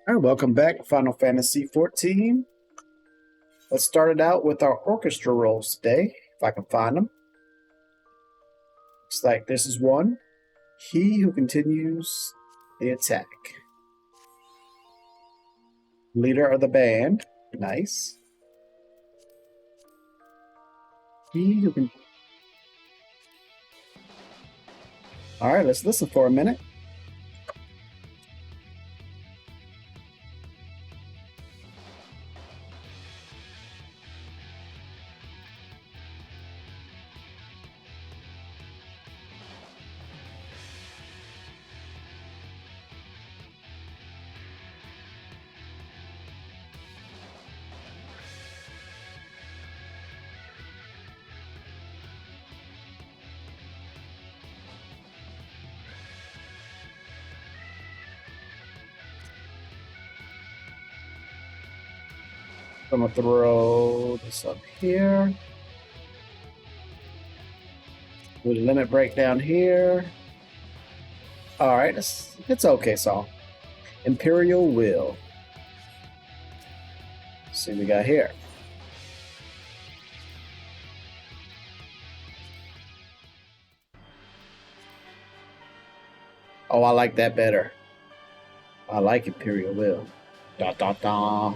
All right, welcome back, Final Fantasy XIV. Let's start it out with our orchestra rolls today, if I can find them. Looks like this is one. He who continues the attack. Leader of the band. Nice. He who can... All right, let's listen for a minute. I'm going to throw this up here. With a limit break down here. All right, it's okay, Saul. Imperial Will. Let's see what we got here. Oh, I like that better. I like Imperial Will. Da da da.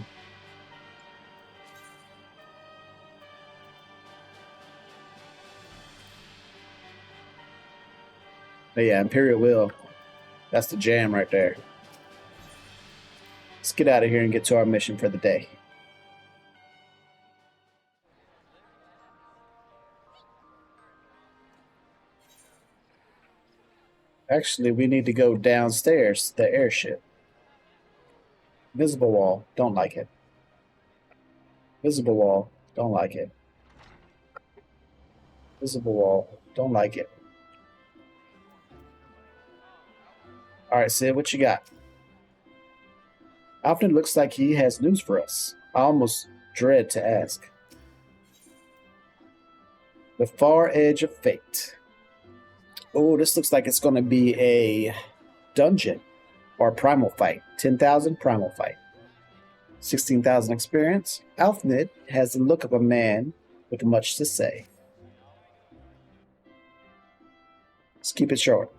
But yeah, Imperial Will. That's the jam right there. Let's get out of here and get to our mission for the day. Actually, we need to go downstairs to the airship. Visible wall. Don't like it. Visible wall. Don't like it. Visible wall. Don't like it. All right, Sid, what you got? Alfred looks like he has news for us. I almost dread to ask. The far edge of fate. Oh, this looks like it's going to be a dungeon or a primal fight. 10,000 primal fight. 16,000 experience. Alfnid has the look of a man with much to say. Let's keep it short.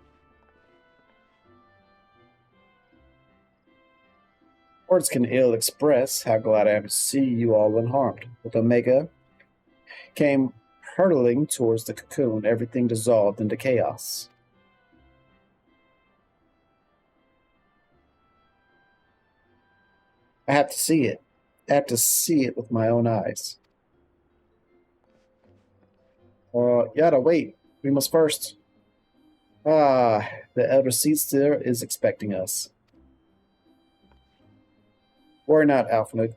Words can ill express how glad I am to see you all unharmed. With Omega came hurtling towards the cocoon, everything dissolved into chaos. I have to see it. I have to see it with my own eyes. Yada, wait. We must first. The Elder Seedstealer is expecting us. Worry not, Alfred.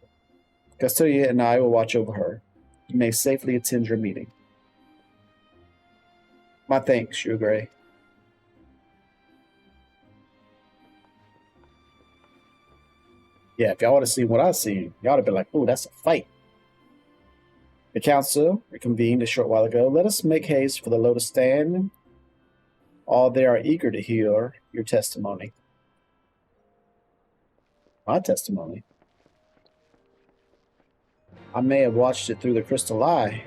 Castelia and I will watch over her. You may safely attend your meeting. My thanks, Shugray. Yeah, if y'all would have seen what I seen, y'all would have been like, ooh, that's a fight. The council reconvened a short while ago. Let us make haste for the Lotus Stand. All there are eager to hear your testimony. My testimony? I may have watched it through the crystal eye,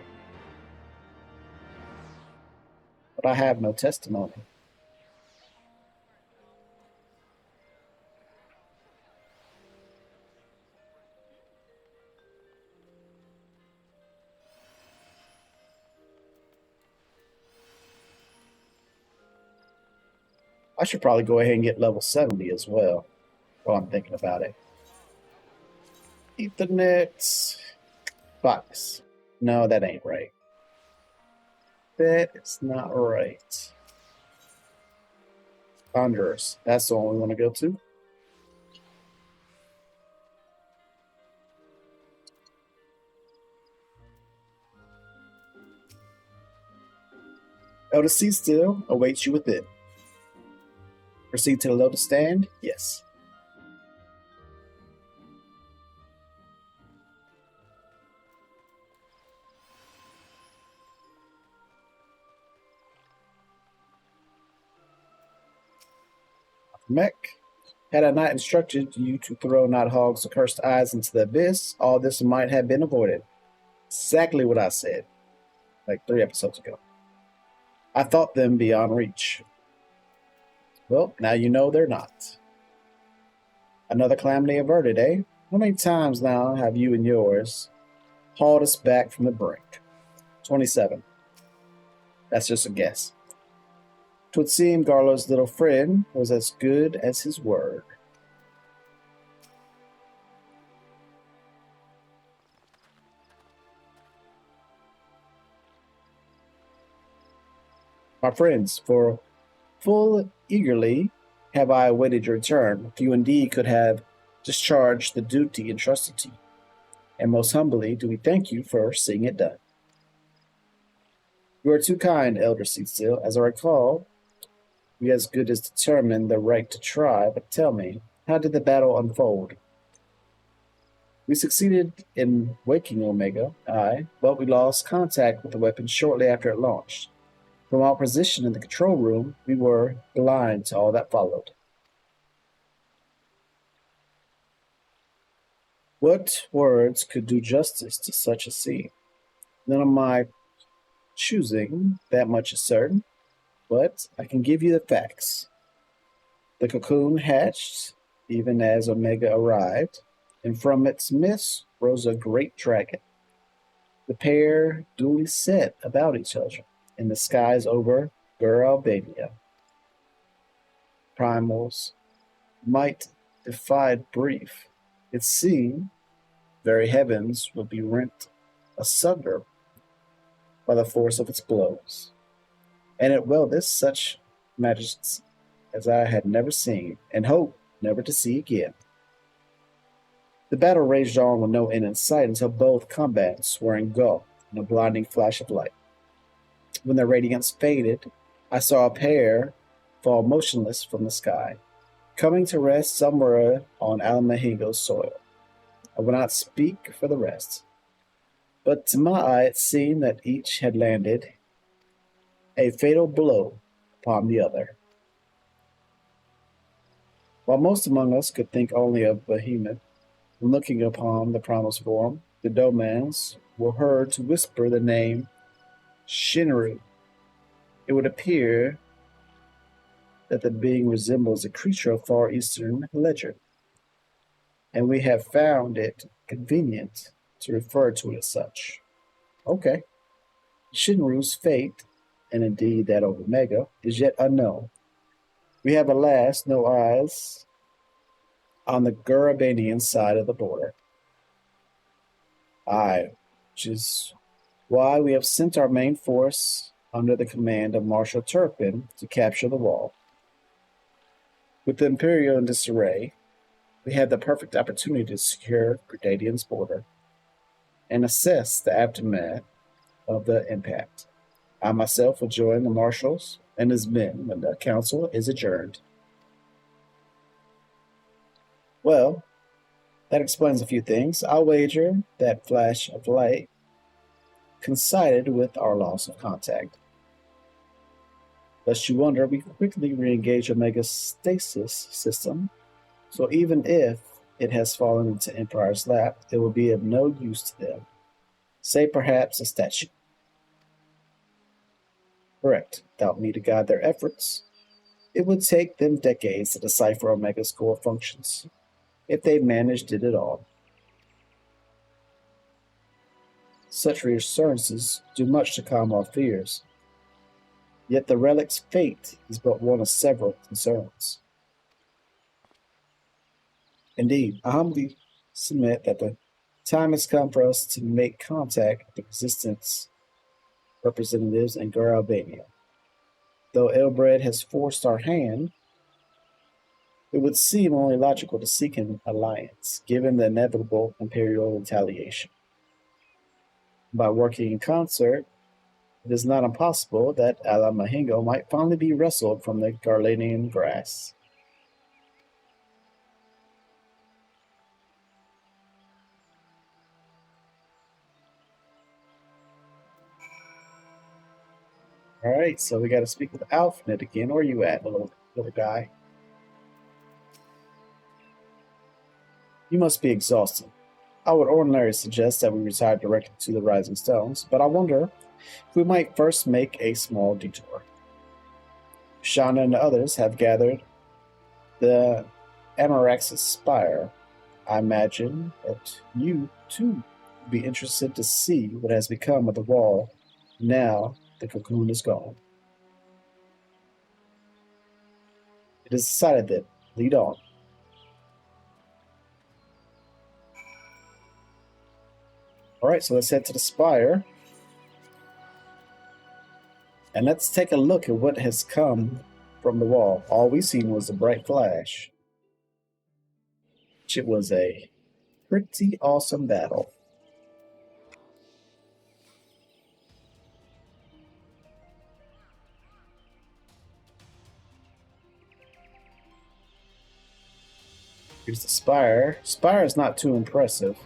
but I have no testimony. I should probably go ahead and get level 70 as well, while I'm thinking about it. Ethernet box. No, that ain't right. That is not right. Thunderers. That's the one we want to go to. Elder Seedstealer awaits you within. Proceed to the Lotus Stand? Yes. Mech Had I not instructed you to throw Nighthawk's accursed eyes into the abyss, all this might have been avoided. Exactly what I said, like 3 episodes ago. I thought them beyond reach. Well, now you know they're not. Another calamity averted, eh? How many times now have you and yours hauled us back from the brink? 27. That's just a guess. 'Twould seem Garlo's little friend was as good as his word. My friends, for full eagerly have I awaited your return. If you indeed could have discharged the duty entrusted to you, and most humbly do we thank you for seeing it done. You are too kind, Elder Cecil. As I recall, we as good as determined the right to try, but tell me, how did the battle unfold? We succeeded in waking Omega, aye, but we lost contact with the weapon shortly after it launched. From our position in the control room, we were blind to all that followed. What words could do justice to such a scene? None of my choosing, that much is certain, but I can give you the facts. The cocoon hatched, even as Omega arrived, and from its midst rose a great dragon. The pair duly set about each other in the skies over Garlean. Primals might defied brief. It seemed very heavens would be rent asunder by the force of its blows, and it welded such majesty as I had never seen, and hope never to see again. The battle raged on with no end in sight until both combatants were engulfed in a blinding flash of light. When their radiance faded, I saw a pair fall motionless from the sky, coming to rest somewhere on Almahingo's soil. I will not speak for the rest, but to my eye it seemed that each had landed a fatal blow upon the other. While most among us could think only of Behemoth, when looking upon the Primal's form, the Domans were heard to whisper the name Shinru. It would appear that the being resembles a creature of Far Eastern legend, and we have found it convenient to refer to it as such. Okay. Shinru's fate, and indeed that of Omega, is yet unknown. We have, alas, no eyes on the Garabanian side of the border. Aye, which is why we have sent our main force under the command of Marshal Turpin to capture the wall. With the Imperial in disarray, we have the perfect opportunity to secure Grenadian's border and assess the aftermath of the impact. I myself will join the marshals and his men when the council is adjourned. Well, that explains a few things. I'll wager that flash of light coincided with our loss of contact. Lest you wonder, we quickly re-engage Omega's stasis system, so even if it has fallen into Empire's lap, it will be of no use to them, save perhaps a statue. Correct. Without me to guide their efforts, it would take them decades to decipher Omega's core functions, if they managed it at all. Such reassurances do much to calm our fears, yet the relic's fate is but one of several concerns. Indeed, I humbly submit that the time has come for us to make contact with the resistance representatives in Garlean. Though Elbred has forced our hand, it would seem only logical to seek an alliance, given the inevitable Imperial retaliation. By working in concert, it is not impossible that Alamahingo might finally be wrestled from the Garlean grass. Alright, so we gotta speak with Alfred again. Where are you at, little guy? You must be exhausted. I would ordinarily suggest that we retire directly to the Rising Stones, but I wonder if we might first make a small detour. Shauna and the others have gathered the Amarax's spire. I imagine that you, too, would be interested to see what has become of the wall now the cocoon is gone. It is decided then. Lead on. Alright, so let's head to the spire. And let's take a look at what has come from the wall. All we seen was a bright flash. It was a pretty awesome battle. Here's the spire. Spire is not too impressive.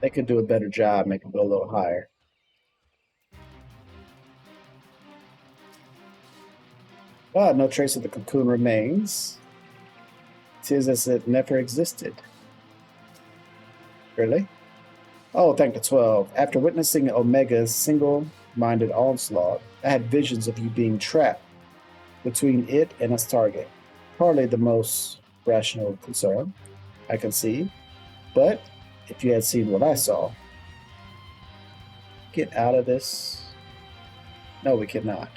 They could do a better job making it a little higher. Ah, no trace of the cocoon remains. 'Tis as it never existed. Really? Oh, thank the 12. After witnessing Omega's single-minded onslaught, I had visions of you being trapped between it and its target. Hardly the most rational concern, I can see. But if you had seen what I saw... Get out of this. No, we cannot.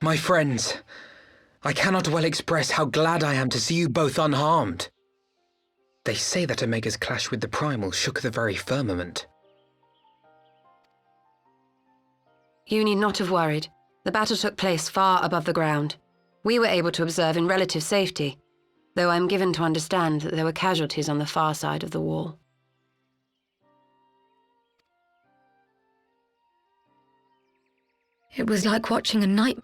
My friends, I cannot well express how glad I am to see you both unharmed. They say that Omega's clash with the Primals shook the very firmament. You need not have worried. The battle took place far above the ground. We were able to observe in relative safety, though I'm given to understand that there were casualties on the far side of the wall. It was like watching a nightmare.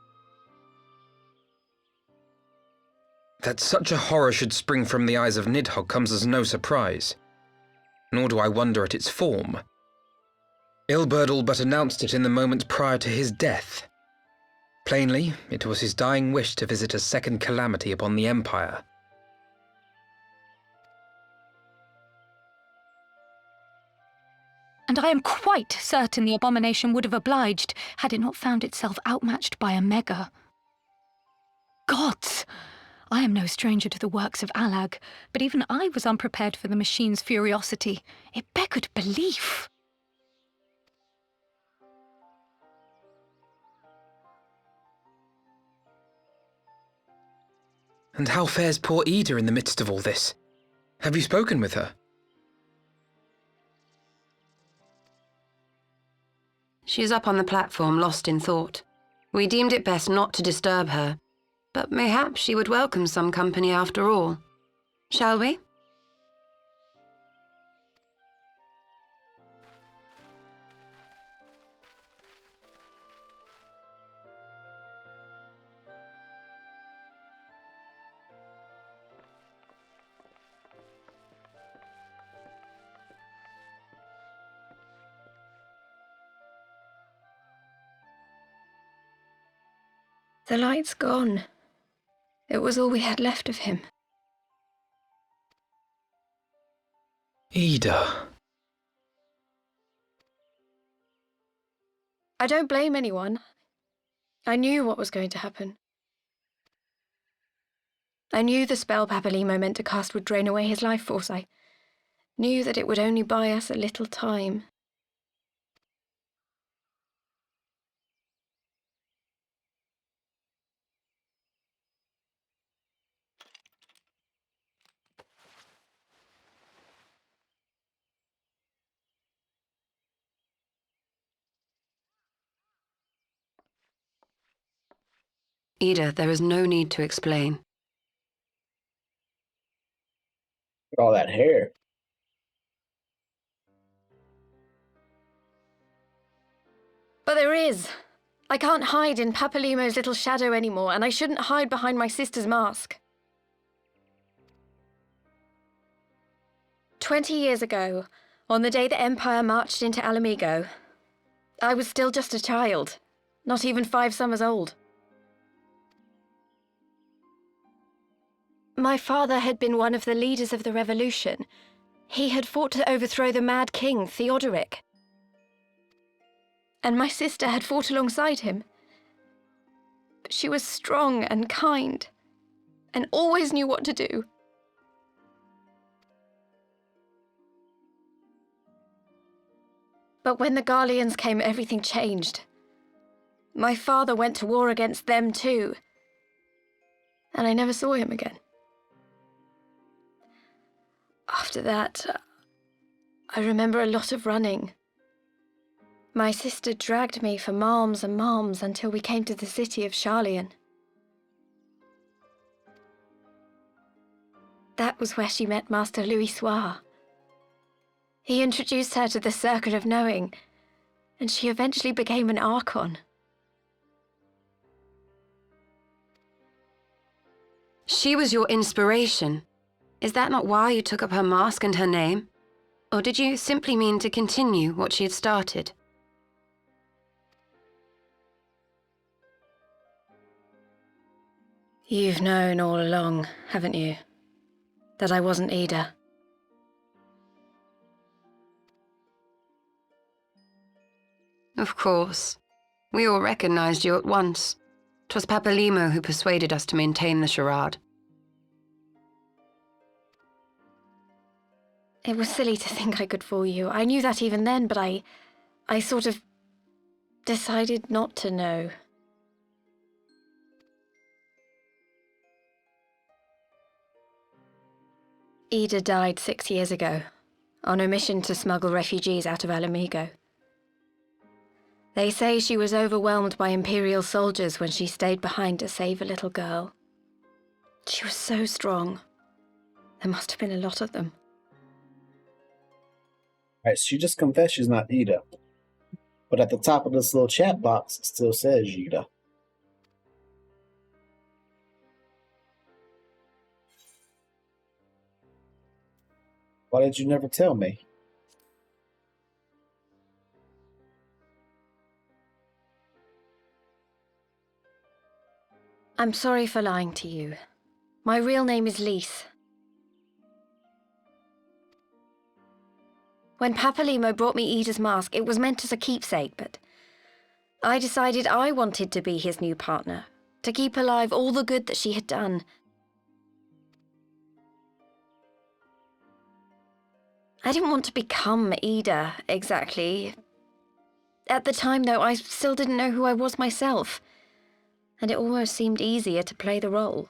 That such a horror should spring from the eyes of Nidhogg comes as no surprise, nor do I wonder at its form. Ilberdal but announced it in the moment prior to his death. Plainly, it was his dying wish to visit a second calamity upon the Empire. And I am quite certain the abomination would have obliged had it not found itself outmatched by Omega. Gods! I am no stranger to the works of Allag, but even I was unprepared for the machine's furiosity. It beggared belief. And how fares poor Ida in the midst of all this? Have you spoken with her? She is up on the platform, lost in thought. We deemed it best not to disturb her, but mayhaps she would welcome some company after all. Shall we? The light's gone. It was all we had left of him. Ida. I don't blame anyone. I knew what was going to happen. I knew the spell Papalimo meant to cast would drain away his life force. I knew that it would only buy us a little time. Ida, there is no need to explain. Look at all that hair. But there is. I can't hide in Papalimo's little shadow anymore, and I shouldn't hide behind my sister's mask. 20 years ago, on the day the Empire marched into Alamigo, I was still just a child, not even 5 summers old. My father had been one of the leaders of the revolution. He had fought to overthrow the mad king, Theodoric. And my sister had fought alongside him. But she was strong and kind, and always knew what to do. But when the Garleans came, everything changed. My father went to war against them too, and I never saw him again. After that, I remember a lot of running. My sister dragged me for malms and malms until we came to the city of Garlean. That was where she met Master Louis Soir. He introduced her to the Circle of Knowing, and she eventually became an Archon. She was your inspiration. Is that not why you took up her mask and her name? Or did you simply mean to continue what she had started? You've known all along, haven't you? That I wasn't Ida. Of course. We all recognized you at once. 'Twas Papalimo who persuaded us to maintain the charade. It was silly to think I could fool you. I knew that even then, but I sort of decided not to know. Ida died 6 years ago, on a mission to smuggle refugees out of Alamigo. They say she was overwhelmed by Imperial soldiers when she stayed behind to save a little girl. She was so strong. There must have been a lot of them. Alright, so she just confessed she's not Ida. But at the top of this little chat box, it still says Ida. Why did you never tell me? I'm sorry for lying to you. My real name is Lise. When Papalimo brought me Ida's mask, it was meant as a keepsake, but I decided I wanted to be his new partner, to keep alive all the good that she had done. I didn't want to become Ida, exactly. At the time, though, I still didn't know who I was myself, and it almost seemed easier to play the role.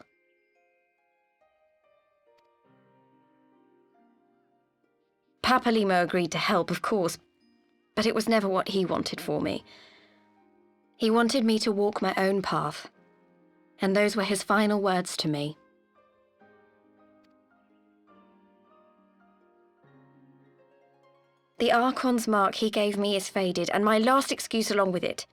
Papalimo agreed to help, of course, but it was never what he wanted for me. He wanted me to walk my own path, and those were his final words to me. The Archon's mark he gave me is faded, and my last excuse along with it.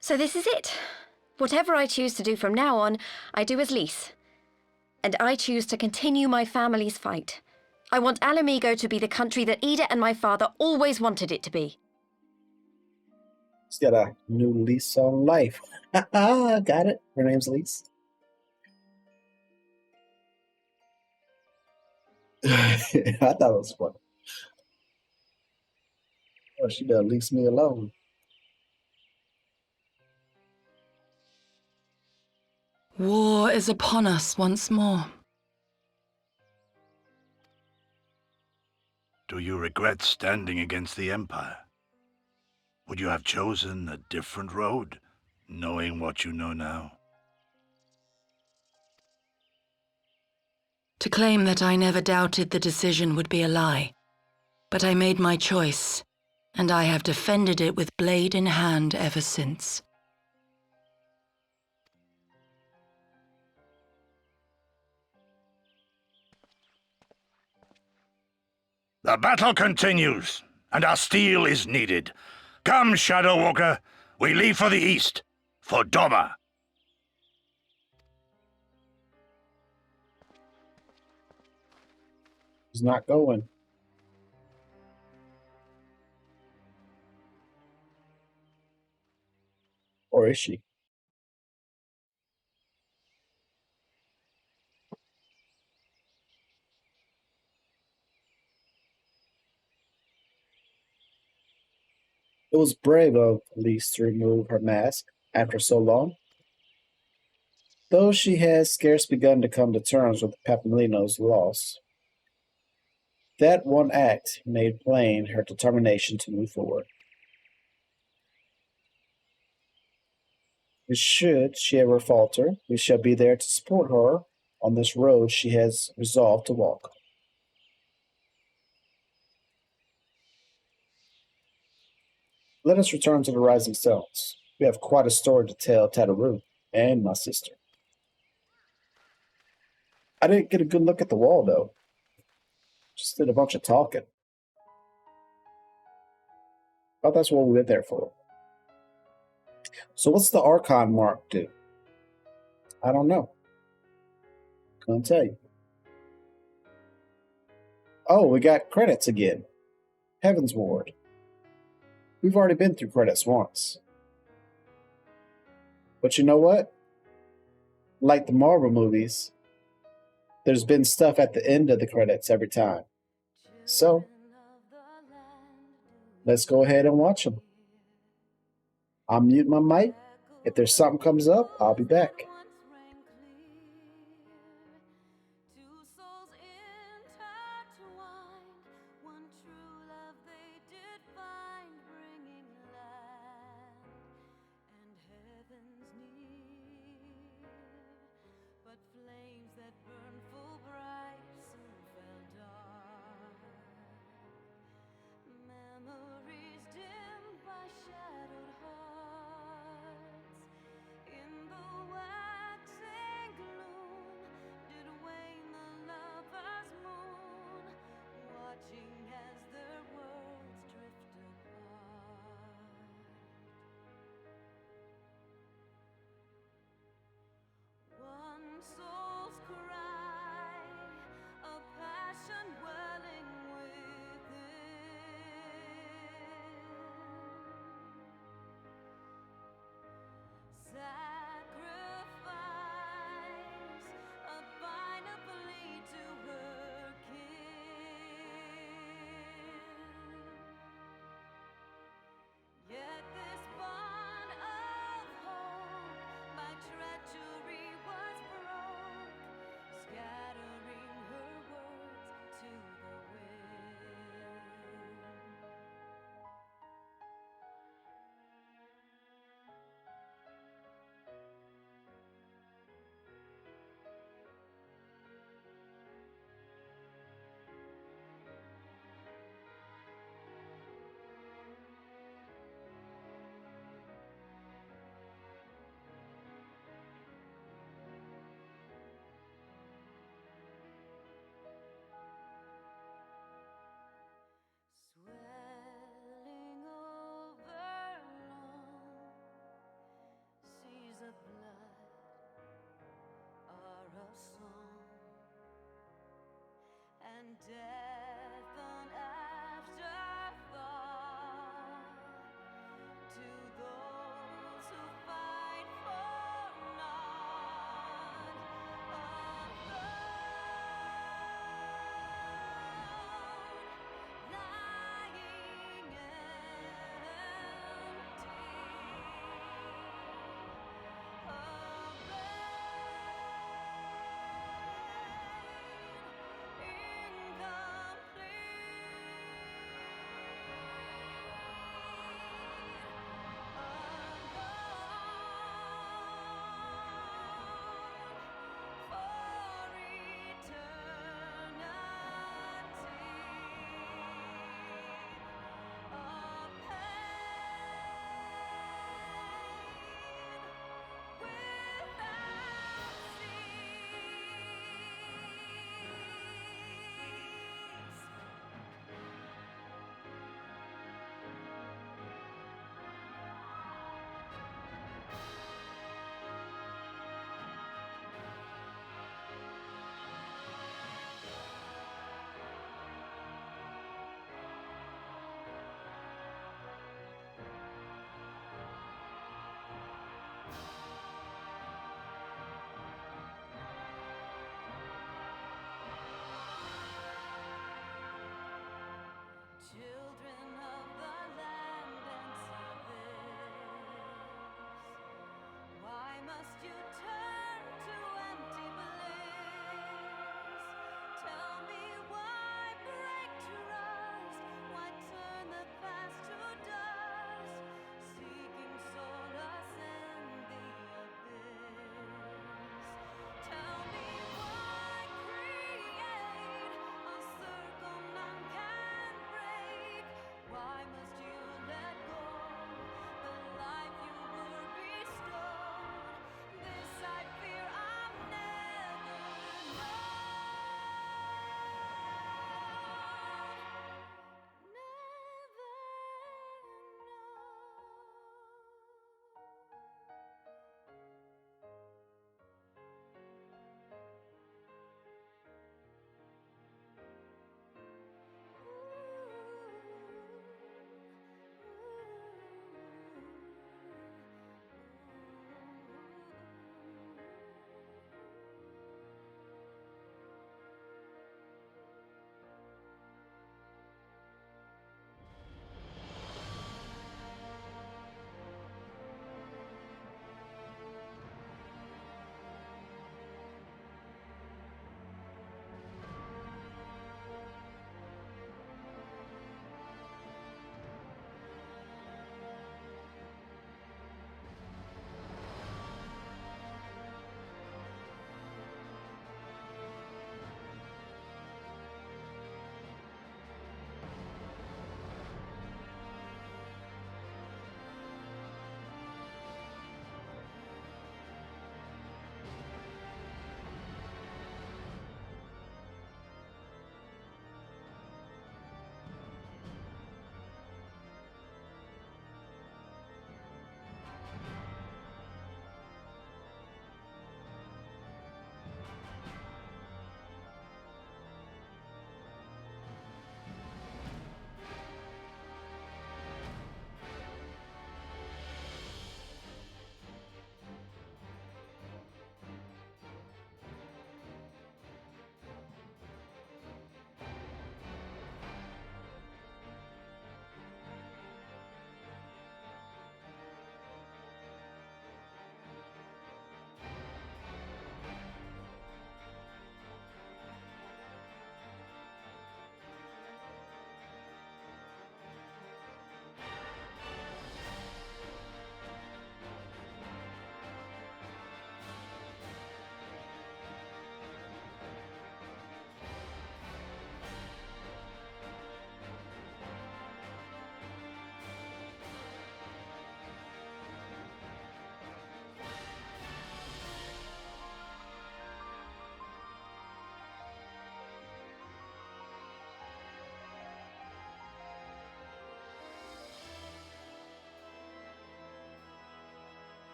So this is it. Whatever I choose to do from now on, I do as Lise. And I choose to continue my family's fight. I want Alamigo to be the country that Ida and my father always wanted it to be. She's got a new lease on life. Got it. Her name's Lise. I thought it was funny. Oh, she better leave me alone. War is upon us once more. Do you regret standing against the Empire? Would you have chosen a different road, knowing what you know now? To claim that I never doubted the decision would be a lie. But I made my choice, and I have defended it with blade in hand ever since. The battle continues, and our steel is needed. Come, Shadow Walker, we leave for the east, for Doma. She's not going. Or is she? It was brave of Elise to remove her mask after so long. Though she had scarce begun to come to terms with Papamilino's loss, that one act made plain her determination to move forward. Should she ever falter, we shall be there to support her on this road she has resolved to walk. Let us return to the Rising Stones. We have quite a story to tell Tataru and my sister. I didn't get a good look at the wall, though. Just did a bunch of talking. But that's what we went there for. So what's the Archon mark do? I don't know. Couldn't tell you. Oh, we got credits again. Heaven's Ward. We've already been through credits once. But you know what? Like the Marvel movies, there's been stuff at the end of the credits every time. So, let's go ahead and watch them. I'll mute my mic. If there's something comes up, I'll be back.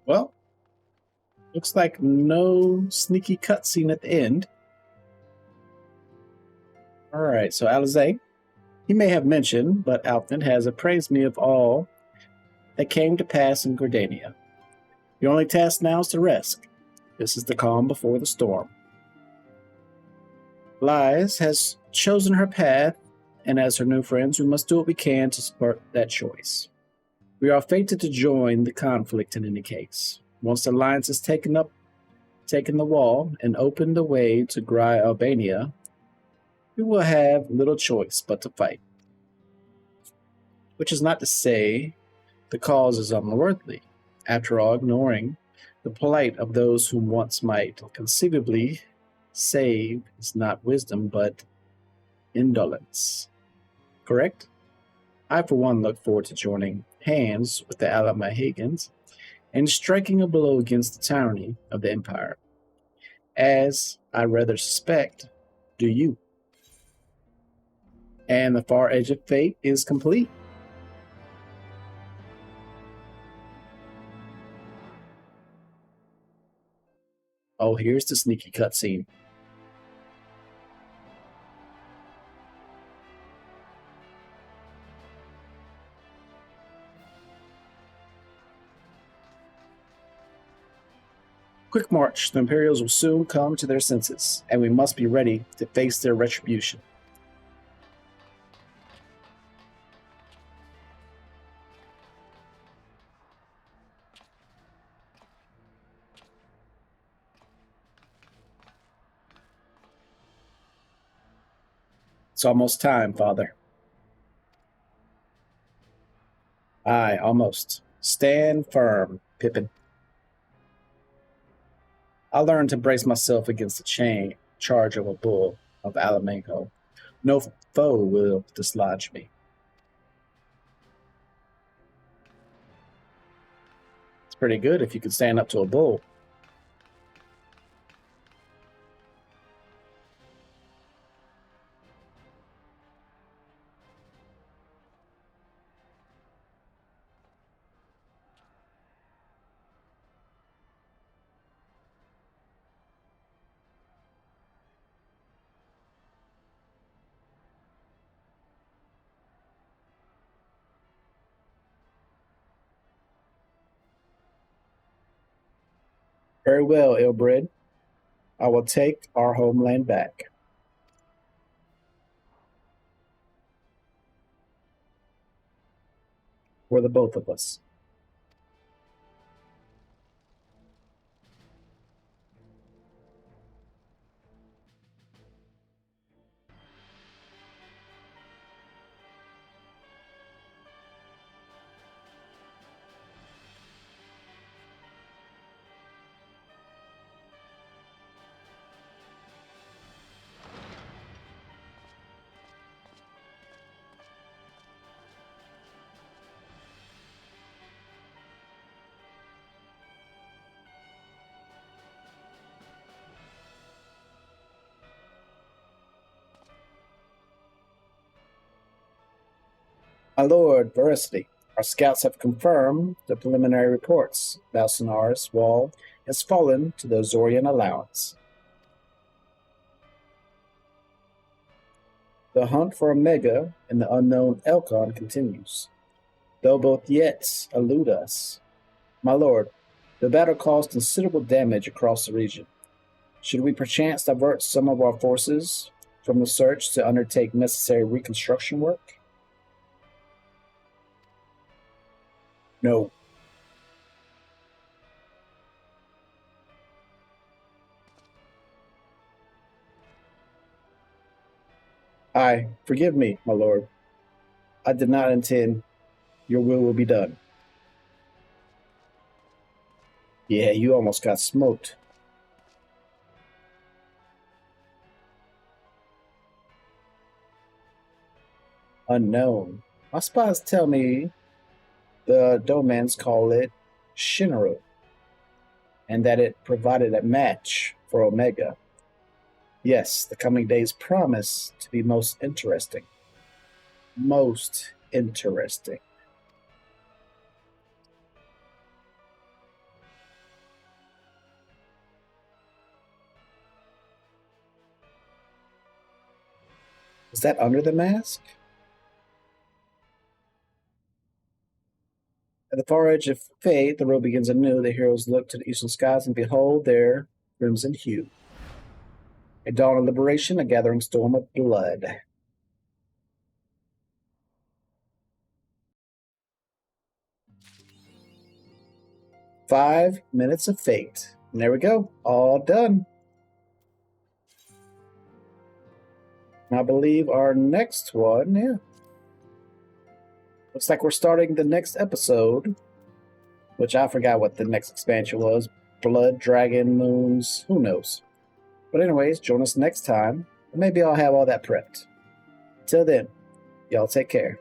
Well, looks like no sneaky cutscene at the end. Alright, so Alize, he may have mentioned, but Alfin has appraised me of all that came to pass in Gordania. Your only task now is to rest. This is the calm before the storm. Lies has chosen her path, and as her new friends, we must do what we can to support that choice. We are fated to join the conflict in any case. Once the alliance has taken the wall and opened the way to Gry Albania, we will have little choice but to fight. Which is not to say the cause is unworthy. After all, ignoring the plight of those whom once might conceivably save is not wisdom, but indolence. Correct? I, for one, look forward to joining hands with the Alamahegans and striking a blow against the tyranny of the Empire. As I rather suspect, do you. And the far edge of fate is complete. Oh, here's the sneaky cutscene. Quick march. The Imperials will soon come to their senses, and we must be ready to face their retribution. It's almost time, Father. Aye, almost. Stand firm, Pippin. I learned to brace myself against the charge of a bull of Alamanco. No foe will dislodge me. It's pretty good if you can stand up to a bull. Very well, ill-bred. I will take our homeland back. For the both of us. My lord, Veracity, our scouts have confirmed the preliminary reports. Balsanar's wall has fallen to the Eorzea allowance. The hunt for Omega and the unknown Elkon continues, though both yet elude us. My lord, the battle caused considerable damage across the region. Should we perchance divert some of our forces from the search to undertake necessary reconstruction work? No. Aye, forgive me, my lord. I did not intend. Your will be done. Yeah, you almost got smoked. Unknown. My spies tell me the Domans call it Shinru, and that it provided a match for Omega. Yes, the coming days promise to be most interesting. Most interesting. Is that under the mask? At the far edge of fate, the road begins anew. The heroes look to the eastern skies and behold their crimson hue. A dawn of liberation, a gathering storm of blood. "5 minutes of fate." And there we go. All done. And I believe our next one, looks like we're starting the next episode, which I forgot what the next expansion was. Blood, Dragon, Moons, who knows? But anyways, join us next time, and maybe I'll have all that prepped. Till then, y'all take care.